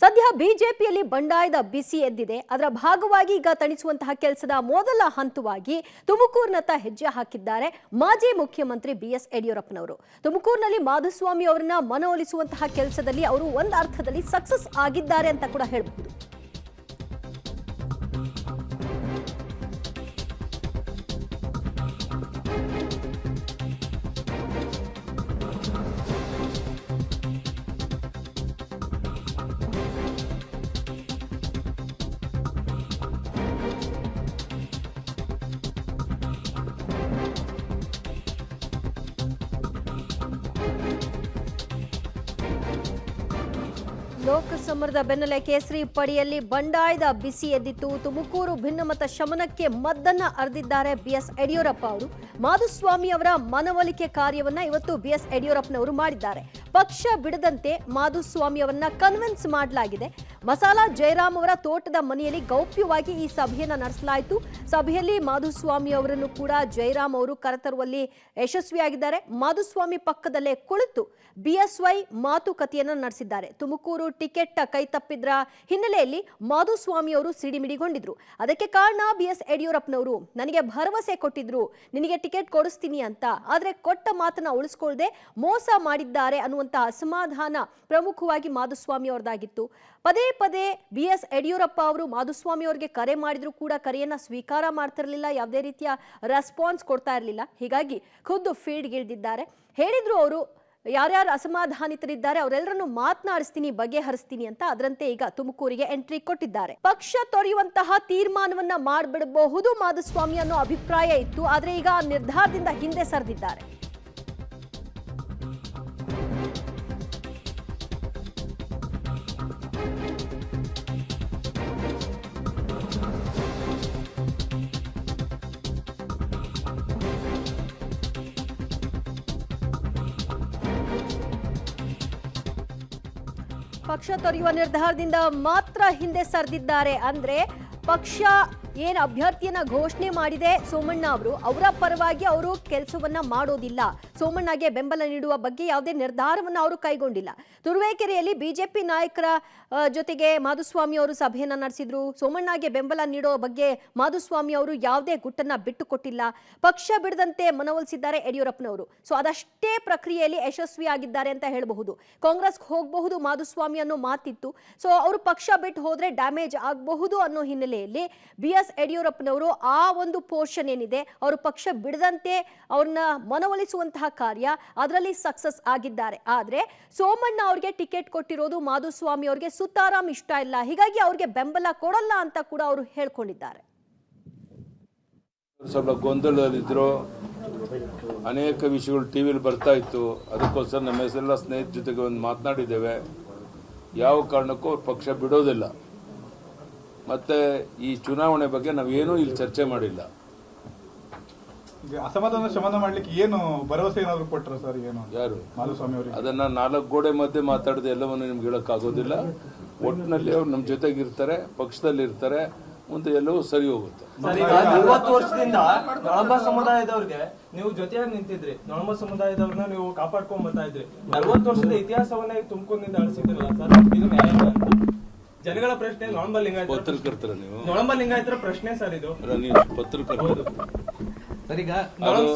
ಸದ್ಯ ಬಿಜೆಪಿಯಲ್ಲಿ ಬಂಡಾಯದ ಬಿಸಿ ಎದ್ದಿದೆ. ಅದರ ಭಾಗವಾಗಿ ಈಗ ತಣಿಸುವಂತಹ ಕೆಲಸದ ಮೊದಲ ಹಂತವಾಗಿ ತುಮಕೂರಿನತ್ತ ಹೆಜ್ಜೆ ಹಾಕಿದ್ದಾರೆ ಮಾಜಿ ಮುಖ್ಯಮಂತ್ರಿ ಬಿಎಸ್ ಯಡಿಯೂರಪ್ಪನವರು. ತುಮಕೂರಿನಲ್ಲಿ ಮಾಧುಸ್ವಾಮಿ ಅವರನ್ನ ಮನವೊಲಿಸುವಂತಹ ಕೆಲಸದಲ್ಲಿ ಅವರು ಒಂದು ಅರ್ಥದಲ್ಲಿ ಸಕ್ಸಸ್ ಆಗಿದ್ದಾರೆ ಅಂತ ಕೂಡ ಹೇಳಬಹುದು. ಲೋಕಸಮರದ ಬೆನ್ನಲ್ಲೇ ಕೇಸರಿ ಪಡಿಯಲ್ಲಿ ಬಂಡಾಯದ ಬಿಸಿ ಎದ್ದಿತ್ತು. ತುಮಕೂರು ಭಿನ್ನಮತ ಶಮನಕ್ಕೆ ಮದ್ದನ್ನ ಅರೆದಿದ್ದಾರೆ ಬಿಎಸ್ ಯಡಿಯೂರಪ್ಪ ಅವರು. ಮಾಧುಸ್ವಾಮಿ ಅವರ ಮನವೊಲಿಕೆ ಕಾರ್ಯವನ್ನ ಇವತ್ತು ಬಿಎಸ್ ಯಡಿಯೂರಪ್ಪನವರು ಮಾಡಿದ್ದಾರೆ. ಪಕ್ಷ ಬಿಡದಂತೆ ಮಾಧುಸ್ವಾಮಿ ಅವರನ್ನ ಕನ್ವಿನ್ಸ್ ಮಾಡಲಾಗಿದೆ. ಮಸಾಲಾ ಜಯರಾಮ್ ಅವರ ತೋಟದ ಮನೆಯಲ್ಲಿ ಗೌಪ್ಯವಾಗಿ ಈ ಸಭೆಯನ್ನ ನಡೆಸಲಾಯಿತು. ಸಭೆಯಲ್ಲಿ ಮಾಧುಸ್ವಾಮಿ ಅವರನ್ನು ಕೂಡ ಜಯರಾಮ್ ಅವರು ಕರೆತರುವಲ್ಲಿ ಯಶಸ್ವಿಯಾಗಿದ್ದಾರೆ. ಮಾಧುಸ್ವಾಮಿ ಪಕ್ಕದಲ್ಲೇ ಕುಳಿತು ಬಿಎಸ್ವೈ ಮಾತುಕತೆಯನ್ನ ನಡೆಸಿದ್ದಾರೆ. ತುಮಕೂರು ಟಿಕೆಟ್ ಕೈತಪ್ಪಿದ್ರ ಹಿನ್ನೆಲೆಯಲ್ಲಿ ಮಾಧುಸ್ವಾಮಿ ಅವರು ಸಿಡಿಮಿಡಿಗೊಂಡಿದ್ರು. ಅದಕ್ಕೆ ಕಾರಣ ಬಿಎಸ್ ಯಡಿಯೂರಪ್ಪನವರು ನನಗೆ ಭರವಸೆ ಕೊಟ್ಟಿದ್ರು, ನಿನಗೆ ಟಿಕೆಟ್ ಕೊಡಿಸ್ತೀನಿ ಅಂತ. ಆದ್ರೆ ಕೊಟ್ಟ ಮಾತನ್ನ ಉಳಿಸ್ಕೊಳ್ಳದೆ ಮೋಸ ಮಾಡಿದ್ದಾರೆ ಅನ್ನುವಂತಹ ಅಸಮಾಧಾನ ಪ್ರಮುಖವಾಗಿ ಮಾಧುಸ್ವಾಮಿ ಅವರದಾಗಿತ್ತು. ಪದೇ ಪದೇ ಬಿಎಸ್ ಯಡಿಯೂರಪ್ಪ ಅವರು ಮಾಧುಸ್ವಾಮಿ ಅವರಿಗೆ ಕರೆ ಮಾಡಿದ್ರು ಕೂಡ ಕರೆಯನ್ನ ಸ್ವೀಕಾರ ಮಾಡ್ತಿರ್ಲಿಲ್ಲ, ಯಾವುದೇ ರೀತಿಯ ರೆಸ್ಪಾನ್ಸ್ ಕೊಡ್ತಾ ಇರಲಿಲ್ಲ. ಹೀಗಾಗಿ ಖುದ್ದು ಫೀಲ್ಡ್ಗಿಳಿದಿದ್ದಾರೆ. ಹೇಳಿದ್ರು ಅವರು ಯಾರ್ಯಾರು ಅಸಮಾಧಾನಿತರಿದ್ದಾರೆ ಅವರೆಲ್ಲರನ್ನು ಮಾತನಾಡಿಸ್ತೀನಿ, ಬಗೆಹರಿಸ್ತೀನಿ ಅಂತ. ಅದರಂತೆ ಈಗ ತುಮಕೂರಿಗೆ ಎಂಟ್ರಿ ಕೊಟ್ಟಿದ್ದಾರೆ. ಪಕ್ಷ ತೊರೆಯುವಂತಹ ತೀರ್ಮಾನವನ್ನ ಮಾಡಿಬಿಡಬಹುದು ಮಾಧುಸ್ವಾಮಿ ಅನ್ನೋ ಅಭಿಪ್ರಾಯ ಇತ್ತು. ಆದ್ರೆ ಈಗ ಆ ನಿರ್ಧಾರದಿಂದ ಹಿಂದೆ ಸರಿದಿದ್ದಾರೆ. ಪಕ್ಷ ತೊರೆಯುವ ನಿರ್ಧಾರದಿಂದ ಮಾತ್ರ ಹಿಂದೆ ಸರಿದಿದ್ದಾರೆ. ಅಂದ್ರೆ ಪಕ್ಷ ಏನು ಅಭ್ಯರ್ಥಿಯನ್ನ ಘೋಷಣೆ ಮಾಡಿದೆ ಸೋಮಣ್ಣ ಅವರು, ಅವರ ಪರವಾಗಿ ಅವರು ಕೆಲಸವನ್ನ ಮಾಡೋದಿಲ್ಲ. ಸೋಮಣ್ಣಗೆ ಬೆಂಬಲ ನೀಡುವ ಬಗ್ಗೆ ಯಾವುದೇ ನಿರ್ಧಾರವನ್ನ ಅವರು ಕೈಗೊಂಡಿಲ್ಲ. ತುರುವೇಕೆರೆಯಲ್ಲಿ ಬಿಜೆಪಿ ನಾಯಕರ ಜೊತೆಗೆ ಮಾಧುಸ್ವಾಮಿ ಅವರು ಸಭೆಯನ್ನ ನಡೆಸಿದ್ರು. ಸೋಮಣ್ಣಗೆ ಬೆಂಬಲ ನೀಡೋ ಬಗ್ಗೆ ಮಾಧುಸ್ವಾಮಿ ಅವರು ಯಾವುದೇ ಗುಟ್ಟನ್ನ ಬಿಟ್ಟು ಕೊಟ್ಟಿಲ್ಲ. ಪಕ್ಷ ಬಿಡದಂತೆ ಮನವೊಲಿಸಿದ್ದಾರೆ ಯಡಿಯೂರಪ್ಪನವರು. ಸೊ ಅದಷ್ಟೇ ಪ್ರಕ್ರಿಯೆಯಲ್ಲಿ ಯಶಸ್ವಿಯಾಗಿದ್ದಾರೆ ಅಂತ ಹೇಳಬಹುದು. ಕಾಂಗ್ರೆಸ್ಗೆ ಹೋಗಬಹುದು ಮಾಧುಸ್ವಾಮಿ ಅನ್ನೋ ಮಾತಿತ್ತು. ಸೊ ಅವರು ಪಕ್ಷ ಬಿಟ್ಟು ಹೋದ್ರೆ ಡ್ಯಾಮೇಜ್ ಆಗಬಹುದು ಅನ್ನೋ ಹಿನ್ನೆಲೆಯಲ್ಲಿ ಬಿಎಸ್ ಯಡಿಯೂರಪ್ಪನವರು ಆ ಒಂದು ಪೋರ್ಷನ್ ಏನಿದೆ ಅವರು ಪಕ್ಷ ಬಿಡದಂತೆ ಅವ್ರನ್ನ ಮನವೊಲಿಸುವಂತಹ ಕಾರ್ಯ ಅದರಲ್ಲಿ ಸಕ್ಸಸ್ ಆಗಿದ್ದಾರೆ. ಆದ್ರೆ ಸೋಮಣ್ಣ ಅವ್ರಿಗೆ ಟಿಕೆಟ್ ಕೊಟ್ಟಿರೋದು ಮಾಧುಸ್ವಾಮಿ ಅವ್ರಿಗೆ ಸುತಾರಾಮ್ ಇಷ್ಟ ಇಲ್ಲ. ಹೀಗಾಗಿ ಅವ್ರಿಗೆ ಬೆಂಬಲ ಕೊಡಲ್ಲ ಅಂತ ಕೂಡ ಅವರು ಹೇಳ್ಕೊಂಡಿದ್ದಾರೆ. ಸ್ವಲ್ಪ ಗೊಂದಲದಲ್ಲಿದ್ರು, ಅನೇಕ ವಿಷಯಗಳು ಟಿವಿಲಿ ಬರ್ತಾ ಇತ್ತು. ಅದಕ್ಕೋಸ್ಕರ ನಮ್ಮ ಹೆಸರೆಲ್ಲ ಸ್ನೇಹಿತರ ಜೊತೆಗೆ ಒಂದು ಮಾತನಾಡಿದ್ದೇವೆ. ಯಾವ ಕಾರಣಕ್ಕೂ ಅವ್ರು ಪಕ್ಷ ಬಿಡೋದಿಲ್ಲ. ಮತ್ತೆ ಈ ಚುನಾವಣೆ ಬಗ್ಗೆ ನಾವೇನೂ ಇಲ್ಲಿ ಚರ್ಚೆ ಮಾಡಿಲ್ಲ. ಅಸಮಾಧಾನ ಶಮನ ಮಾಡ್ಲಿಕ್ಕೆ ಏನು ಭರವಸೆ ಏನಾದ್ರು ಕೊಟ್ಟರು ಸರ್? ಏನು ಯಾರು ಮಾಧುಸ್ವಾಮಿ ಅವರು ಅದನ್ನ 4 ಗೋಡೆ ಮಧ್ಯೆ ಮಾತಾಡದೆ ಎಲ್ಲವನ್ನು ನಿಮ್ಗೆ ಹೇಳಕ್ಕಾಗೋದಿಲ್ಲ. ಒಟ್ಟಿನಲ್ಲಿ ಅವ್ರು ನಮ್ಮ ಜೊತೆಗೆ ಇರ್ತಾರೆ, ಪಕ್ಷದಲ್ಲಿ ಇರ್ತಾರೆ, ಮುಂದೆ ಎಲ್ಲವೂ ಸರಿ ಹೋಗುತ್ತೆ. 40 ವರ್ಷದಿಂದ ನೊಳಂಬ ಸಮುದಾಯದವ್ರಿಗೆ ನೀವು ಜೊತೆಯಾಗಿ ನಿಂತಿದ್ರಿ, ನೊಳಂಬ ಸಮುದಾಯದವ್ರನ್ನ ನೀವು ಕಾಪಾಡ್ಕೊಂಡ್ ಬರ್ತಾ ಇದ್ರಿ. 40 ವರ್ಷದ ಇತಿಹಾಸವನ್ನ ತುಮಕೂರಿನಿಂದ ಅಳಿಸಿದ್ರಲ್ಲ ಸರ್, ಇದು ನ್ಯಾಯ ಅಂತ ಜನಗಳ ಪ್ರಶ್ನೆ. ನೊಳಂಬ ಲಿಂಗಾಯತ ಪತ್ರಕರ್ತರ ನೀವು ನೊಳಂಬ ಲಿಂಗಾಯತರ ಪ್ರಶ್ನೆ ಸರ್ ಇದು. ನೀವು ಪತ್ರಕರ್ತರು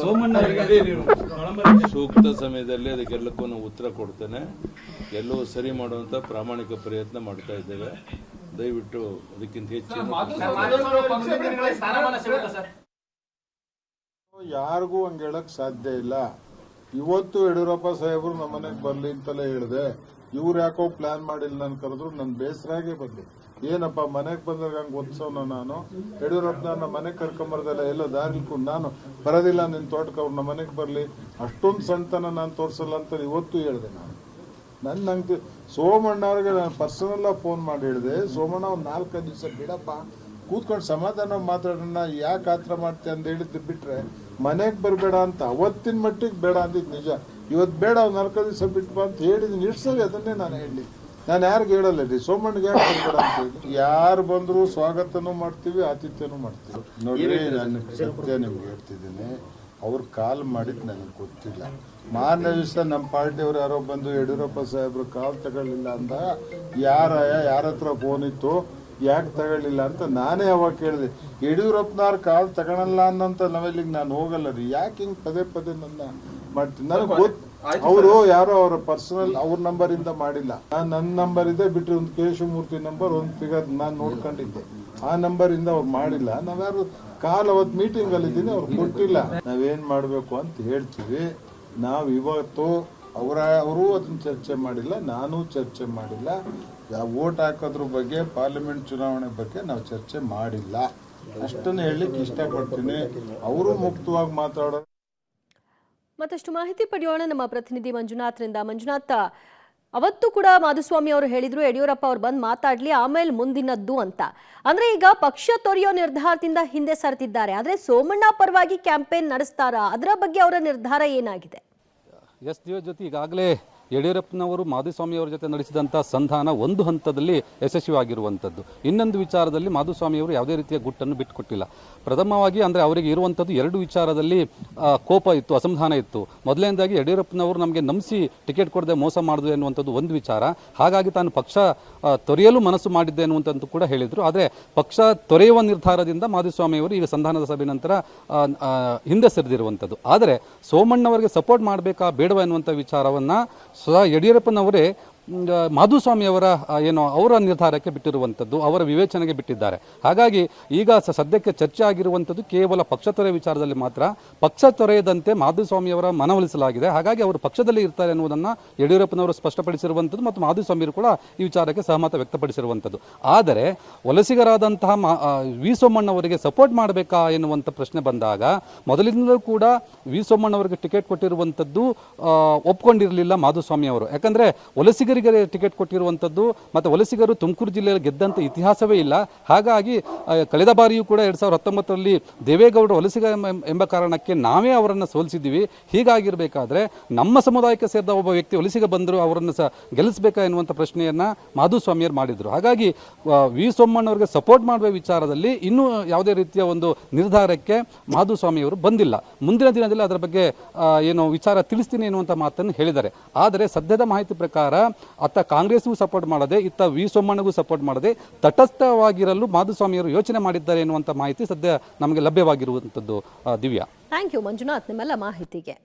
ಸೂಕ್ತ ಸಮಯದಲ್ಲಿ ಅದಕ್ಕೆಲ್ಲಕ್ಕೂ ನಾವು ಉತ್ತರ ಕೊಡ್ತೇನೆ. ಎಲ್ಲವೂ ಸರಿ ಮಾಡುವಂತ ಪ್ರಾಮಾಣಿಕ ಪ್ರಯತ್ನ ಮಾಡ್ತಾ ಇದ್ದೇವೆ. ದಯವಿಟ್ಟು ಅದಕ್ಕಿಂತ ಹೆಚ್ಚಿನ ಯಾರಿಗೂ ಹಂಗೆ ಹೇಳಕ್ ಸಾಧ್ಯ ಇಲ್ಲ. ಇವತ್ತು ಯಡಿಯೂರಪ್ಪ ಸಾಹೇಬರು ನಮ್ಮ ಮನೆಗೆ ಬರ್ಲಿ ಅಂತಲೇ ಹೇಳಿದೆ. ಇವ್ರು ಯಾಕೋ ಪ್ಲಾನ್ ಮಾಡಿಲ್ಲ, ನಾನು ಕರೆದ್ರು ನನ್ನ ಬೇಸರಾಗೆ ಬಂದೆ. ಏನಪ್ಪ ಮನೆಗೆ ಬಂದಾಗ ಹಂಗೆ ಒತ್ಸವನ ನಾನು ಯಡಿಯೂರಪ್ಪನ ಮನೆಗೆ ಕರ್ಕೊಂಬರ್ದಲ್ಲ, ಎಲ್ಲ ದಾರಿ ನಾನು ಬರೋದಿಲ್ಲ, ನಿನ್ನ ತೋಟಕ್ಕೆ ಅವ್ರು ನಮ್ಮ ಮನೆಗೆ ಬರಲಿ, ಅಷ್ಟೊಂದು ಸಣ್ಣತನ ನಾನು ತೋರಿಸಲ್ಲ ಅಂತ ಇವತ್ತು ಹೇಳಿದೆ. ನಾನು ನಂಗೆ ಸೋಮಣ್ಣ ಅವ್ರಿಗೆ ನಾನು ಪರ್ಸನಲ್ಲಾಗಿ ಫೋನ್ ಮಾಡಿ ಹೇಳಿದೆ, ಸೋಮಣ್ಣ ಒಂದು 4-5 ದಿವಸ ಬಿಡಪ್ಪ, ಕೂತ್ಕೊಂಡು ಸಮಾಧಾನ ಮಾತಾಡೋಣ, ಯಾಕೆ ಆತರ ಮಾಡ್ತೆ ಅಂತ ಹೇಳಿದ್ದು ಬಿಟ್ರೆ ಮನೆಗೆ ಬರಬೇಡ ಅಂತ ಅವತ್ತಿನ ಮಟ್ಟಿಗೆ ಬೇಡ ಅಂದಿದ್ದು ನಿಜ. ಇವತ್ತು ಬೇಡ, ಒಂದು 4 ದಿವಸ ಬಿಟ್ಟು ಅಂತ ಹೇಳಿದ್ದೀನಿ. ಇಡ್ಸಲಿ ಅದನ್ನೇ ನಾನು ಹೇಳಿ, ನಾನು ಯಾರಿಗೆ ಹೇಳಲ್ಲ ರೀ, ಸೋಮಣ್ಣಗೆ ಯಾಕೆ ಬರಬೇಡ ಅಂತ ಹೇಳಿ. ಯಾರು ಬಂದರೂ ಸ್ವಾಗತನೂ ಮಾಡ್ತೀವಿ, ಆತಿಥ್ಯನೂ ಮಾಡ್ತೀವಿ. ನೋಡ್ರಿ, ನಾನು ಸತ್ಯ ನಿಮ್ಗೆ ಹೇಳ್ತಿದ್ದೀನಿ, ಅವ್ರು ಕಾಲ್ ಮಾಡಿದ್ದು ನನಗೆ ಗೊತ್ತಿಲ್ಲ. ಮಾನ್ಯ ದಿವಸ ನಮ್ಮ ಪಾರ್ಟಿಯವ್ರು ಯಾರೋ ಬಂದು ಯಡಿಯೂರಪ್ಪ ಸಾಹೇಬ್ರು ಕಾಲ್ ತಗೊಳ್ಳಿಲ್ಲ ಅಂದ ಯಾರ ಹತ್ರ ಫೋನ್ ಇತ್ತು ಯಾಕೆ ತಗೊಳ್ಳಿಲ್ಲ ಅಂತ ನಾನೇ ಅವಾಗ ಕೇಳಿದೆ. ಯಡಿಯೂರಪ್ಪನವ್ರ ಕಾಲ್ ತಗೊಳಲ್ಲ ಅನ್ನೋಂಥ ಲೆವೆಲಿಗೆ ನಾನು ಹೋಗಲ್ಲ ರೀ. ಯಾಕೆ ಹಿಂಗೆ ಪದೇ ಪದೇ ನನ್ನ ಮಾಡ್ತೀನಿ ನನಗೆ ಗೊತ್ತು. ಅವರು ಯಾರೋ ಅವರ ಪರ್ಸನಲ್ ಅವ್ರ ನಂಬರ್ ಇಂದ ಮಾಡಿಲ್ಲ. ನನ್ನ ನಂಬರ್ ಇದೆ ಬಿಟ್ಟರೆ ಒಂದು ಕೇಶವಮೂರ್ತಿ ನಂಬರ್ ಒಂದು ಫಿಗರ್ ನಾನು ನೋಡ್ಕೊಂಡಿದ್ದೆ. ಆ ನಂಬರ್ ಇಂದ ಅವ್ರು ಮಾಡಿಲ್ಲ. ನಾವ್ಯಾರು ಕಾಲ್ ಅವತ್ತು ಮೀಟಿಂಗ್ ಅಲ್ಲಿ ಇದ್ದೀನಿ ಅವ್ರು ಕೊಟ್ಟಿಲ್ಲ. ನಾವೇನ್ ಮಾಡ್ಬೇಕು ಅಂತ ಹೇಳ್ತೀವಿ. ನಾವು ಇವತ್ತು ಅವರು ಅದನ್ನ ಚರ್ಚೆ ಮಾಡಿಲ್ಲ, ನಾನು ಚರ್ಚೆ ಮಾಡಿಲ್ಲ. ವೋಟ್ ಹಾಕೋದ್ರ ಬಗ್ಗೆ ಪಾರ್ಲಿಮೆಂಟ್ ಚುನಾವಣೆ ಬಗ್ಗೆ ನಾವು ಚರ್ಚೆ ಮಾಡಿಲ್ಲ. ಅಷ್ಟನ್ನು ಹೇಳಲಿಕ್ಕೆ ಇಷ್ಟಪಡ್ತೀನಿ. ಅವರು ಮುಕ್ತವಾಗಿ ಮಾತಾಡೋ. ಮತ್ತಷ್ಟು ಮಾಹಿತಿ ಪಡೆಯೋಣ ನಮ್ಮ ಪ್ರತಿನಿಧಿ ಮಂಜುನಾಥ್ರಿಂದ. ಮಂಜುನಾಥ, ಅವತ್ತು ಕೂಡ ಮಾಧುಸ್ವಾಮಿ ಅವರು ಹೇಳಿದ್ರು ಯಡಿಯೂರಪ್ಪ ಅವ್ರು ಬಂದು ಮಾತಾಡ್ಲಿ ಆಮೇಲೆ ಮುಂದಿನದ್ದು ಅಂತ. ಅಂದ್ರೆ ಈಗ ಪಕ್ಷ ತೊರೆಯೋ ನಿರ್ಧಾರದಿಂದ ಹಿಂದೆ ಸರಿದಿದ್ದಾರೆ. ಆದ್ರೆ ಸೋಮಣ್ಣ ಪರವಾಗಿ ಕ್ಯಾಂಪೇನ್ ನಡೆಸ್ತಾರಾ? ಅದರ ಬಗ್ಗೆ ಅವರ ನಿರ್ಧಾರ ಏನಾಗಿದೆ? ಎಸ್ ದಿವ್ಯ ಜ್ಯೋತಿ, ಈಗಾಗಲೇ ಯಡಿಯೂರಪ್ಪನವರು ಮಾಧುಸ್ವಾಮಿ ಅವರ ಜೊತೆ ನಡೆಸಿದಂಥ ಸಂಧಾನ ಒಂದು ಹಂತದಲ್ಲಿ ಯಶಸ್ವಿಯಾಗಿರುವಂಥದ್ದು. ಇನ್ನೊಂದು ವಿಚಾರದಲ್ಲಿ ಮಾಧುಸ್ವಾಮಿಯವರು ಯಾವುದೇ ರೀತಿಯ ಗುಟ್ಟನ್ನು ಬಿಟ್ಟುಕೊಟ್ಟಿಲ್ಲ. ಪ್ರಥಮವಾಗಿ ಅಂದರೆ ಅವರಿಗೆ ಇರುವಂಥದ್ದು ಎರಡು ವಿಚಾರದಲ್ಲಿ ಕೋಪ ಇತ್ತು, ಅಸಮಾಧಾನ ಇತ್ತು. ಮೊದಲನೇದಾಗಿ ಯಡಿಯೂರಪ್ಪನವರು ನಮಗೆ ನಂಬಿಸಿ ಟಿಕೆಟ್ ಕೊಡದೆ ಮೋಸ ಮಾಡಿದ್ರು ಎನ್ನುವಂಥದ್ದು ಒಂದು ವಿಚಾರ. ಹಾಗಾಗಿ ತಾನು ಪಕ್ಷ ತೊರೆಯಲು ಮನಸ್ಸು ಮಾಡಿದ್ದೆ ಎನ್ನುವಂಥದ್ದು ಕೂಡ ಹೇಳಿದರು. ಆದರೆ ಪಕ್ಷ ತೊರೆಯುವ ನಿರ್ಧಾರದಿಂದ ಮಾಧುಸ್ವಾಮಿಯವರು ಈಗ ಸಂಧಾನದ ಸಭೆ ನಂತರ ಹಿಂದೆ ಸರಿದಿರುವಂಥದ್ದು. ಆದರೆ ಸೋಮಣ್ಣವರಿಗೆ ಸಪೋರ್ಟ್ ಮಾಡಬೇಕಾ ಬೇಡವಾ ಎನ್ನುವಂಥ ವಿಚಾರವನ್ನು ಯಡಿಯೂರಪ್ಪನವರೇ ಮಾಧುಸ್ವಾಮಿಯವರ ಅವರ ನಿರ್ಧಾರಕ್ಕೆ ಬಿಟ್ಟಿರುವಂಥದ್ದು, ಅವರ ವಿವೇಚನೆಗೆ ಬಿಟ್ಟಿದ್ದಾರೆ. ಹಾಗಾಗಿ ಈಗ ಸದ್ಯಕ್ಕೆ ಚರ್ಚೆ ಆಗಿರುವಂಥದ್ದು ಕೇವಲ ಪಕ್ಷ ತೊರೆ ವಿಚಾರದಲ್ಲಿ ಮಾತ್ರ. ಪಕ್ಷ ತೊರೆಯದಂತೆ ಮಾಧುಸ್ವಾಮಿಯವರ ಮನವೊಲಿಸಲಾಗಿದೆ. ಹಾಗಾಗಿ ಅವರು ಪಕ್ಷದಲ್ಲಿ ಇರ್ತಾರೆ ಎನ್ನುವುದನ್ನು ಯಡಿಯೂರಪ್ಪನವರು ಸ್ಪಷ್ಟಪಡಿಸಿರುವಂಥದ್ದು ಮತ್ತು ಮಾಧುಸ್ವಾಮಿಯವರು ಕೂಡ ಈ ವಿಚಾರಕ್ಕೆ ಸಹಮತ ವ್ಯಕ್ತಪಡಿಸಿರುವಂಥದ್ದು. ಆದರೆ ವಲಸಿಗರಾದಂತಹ ವಿ ಸೋಮಣ್ಣವರಿಗೆ ಸಪೋರ್ಟ್ ಮಾಡಬೇಕಾ ಎನ್ನುವಂಥ ಪ್ರಶ್ನೆ ಬಂದಾಗ ಮೊದಲಿಂದಲೂ ಕೂಡ ವಿ ಸೋಮಣ್ಣವರಿಗೆ ಟಿಕೆಟ್ ಕೊಟ್ಟಿರುವಂಥದ್ದು ಒಪ್ಕೊಂಡಿರಲಿಲ್ಲ ಮಾಧುಸ್ವಾಮಿಯವರು. ಯಾಕಂದರೆ ವಲಸಿಗರಿಗೆ ಟಿಕೆಟ್ ಕೊಟ್ಟಿರುವಂಥದ್ದು ಮತ್ತು ವಲಸಿಗರು ತುಮಕೂರು ಜಿಲ್ಲೆಯಲ್ಲಿ ಗೆದ್ದಂಥ ಇತಿಹಾಸವೇ ಇಲ್ಲ. ಹಾಗಾಗಿ ಕಳೆದ ಬಾರಿಯೂ ಕೂಡ 2019ರಲ್ಲಿ ದೇವೇಗೌಡರು ವಲಸಿಗ ಎಂಬ ಕಾರಣಕ್ಕೆ ನಾವೇ ಅವರನ್ನು ಸೋಲಿಸಿದ್ದೀವಿ. ಹೀಗಾಗಿರಬೇಕಾದ್ರೆ ನಮ್ಮ ಸಮುದಾಯಕ್ಕೆ ಸೇರಿದ ಒಬ್ಬ ವ್ಯಕ್ತಿ ವಲಸಿಗ ಬಂದರು, ಅವರನ್ನು ಗೆಲ್ಲಿಸಬೇಕಾ ಎನ್ನುವಂಥ ಪ್ರಶ್ನೆಯನ್ನು ಮಾಧುಸ್ವಾಮಿಯವರು ಮಾಡಿದರು. ಹಾಗಾಗಿ ವಿ ಸೋಮಣ್ಣವರಿಗೆ ಸಪೋರ್ಟ್ ಮಾಡುವ ವಿಚಾರದಲ್ಲಿ ಇನ್ನೂ ಯಾವುದೇ ರೀತಿಯ ಒಂದು ನಿರ್ಧಾರಕ್ಕೆ ಮಾಧುಸ್ವಾಮಿಯವರು ಬಂದಿಲ್ಲ. ಮುಂದಿನ ದಿನದಲ್ಲಿ ಅದರ ಬಗ್ಗೆ ವಿಚಾರ ತಿಳಿಸ್ತೀನಿ ಎನ್ನುವಂಥ ಮಾತನ್ನು ಹೇಳಿದ್ದಾರೆ. ಆದರೆ ಸದ್ಯದ ಮಾಹಿತಿ ಪ್ರಕಾರ ಅತ್ತ ಕಾಂಗ್ರೆಸ್ಗೂ ಸಪೋರ್ಟ್ ಮಾಡದೆ ಇತ್ತ ವಿ ಸೋಮಣ್ಣಗೂ ಸಪೋರ್ಟ್ ಮಾಡದೆ ತಟಸ್ಥವಾಗಿರಲು ಮಾಧುಸ್ವಾಮಿಯವರು ಯೋಚನೆ ಮಾಡಿದ್ದಾರೆ ಎನ್ನುವಂಥ ಮಾಹಿತಿ ಸದ್ಯ ನಮಗೆ ಲಭ್ಯವಾಗಿರುವಂಥದ್ದು. ದಿವ್ಯಾ, ಥ್ಯಾಂಕ್ ಯು ಮಂಜುನಾಥ್ ನಿಮ್ಮೆಲ್ಲ ಮಾಹಿತಿಗೆ.